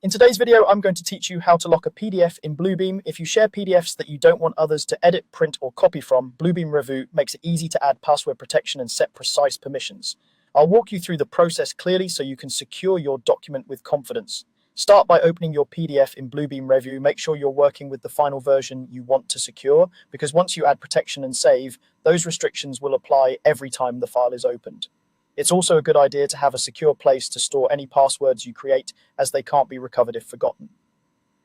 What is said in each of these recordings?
In today's video, I'm going to teach you how to lock a PDF in Bluebeam. If you share PDFs that you don't want others to edit, print, or copy from, Bluebeam Revu makes it easy to add password protection and set precise permissions. I'll walk you through the process clearly so you can secure your document with confidence. Start by opening your PDF in Bluebeam Revu. Make sure you're working with the final version you want to secure, because once you add protection and save, those restrictions will apply every time the file is opened. It's also a good idea to have a secure place to store any passwords you create, as they can't be recovered if forgotten.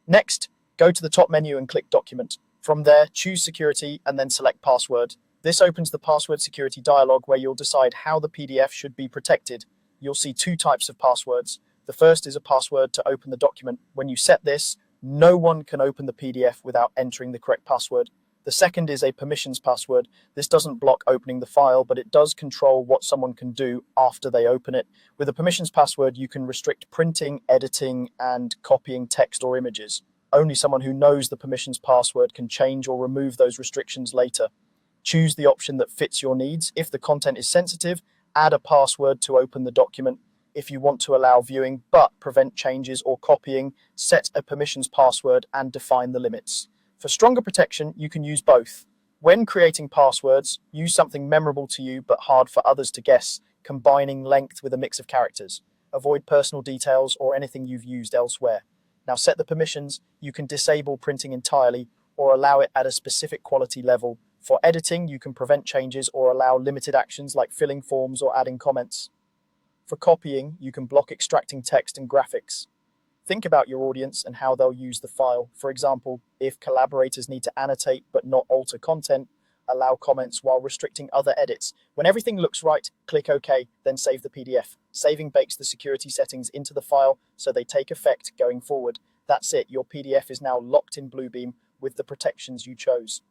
Next, go to the top menu and click Document. From there, choose Security and then select Password. This opens the Password Security dialog where you'll decide how the PDF should be protected. You'll see two types of passwords. The first is a password to open the document. When you set this, no one can open the PDF without entering the correct password. The second is a permissions password. This doesn't block opening the file, but it does control what someone can do after they open it. With a permissions password, you can restrict printing, editing, and copying text or images. Only someone who knows the permissions password can change or remove those restrictions later. Choose the option that fits your needs. If the content is sensitive, add a password to open the document. If you want to allow viewing but prevent changes or copying, set a permissions password and define the limits. For stronger protection, you can use both. When creating passwords, use something memorable to you but hard for others to guess, combining length with a mix of characters. Avoid personal details or anything you've used elsewhere. Now set the permissions. You can disable printing entirely or allow it at a specific quality level. For editing, you can prevent changes or allow limited actions like filling forms or adding comments. For copying, you can block extracting text and graphics. Think about your audience and how they'll use the file. For example, if collaborators need to annotate but not alter content, allow comments while restricting other edits. When everything looks right, click OK, then save the PDF. Saving bakes the security settings into the file so they take effect going forward. That's it, your PDF is now locked in Bluebeam with the protections you chose.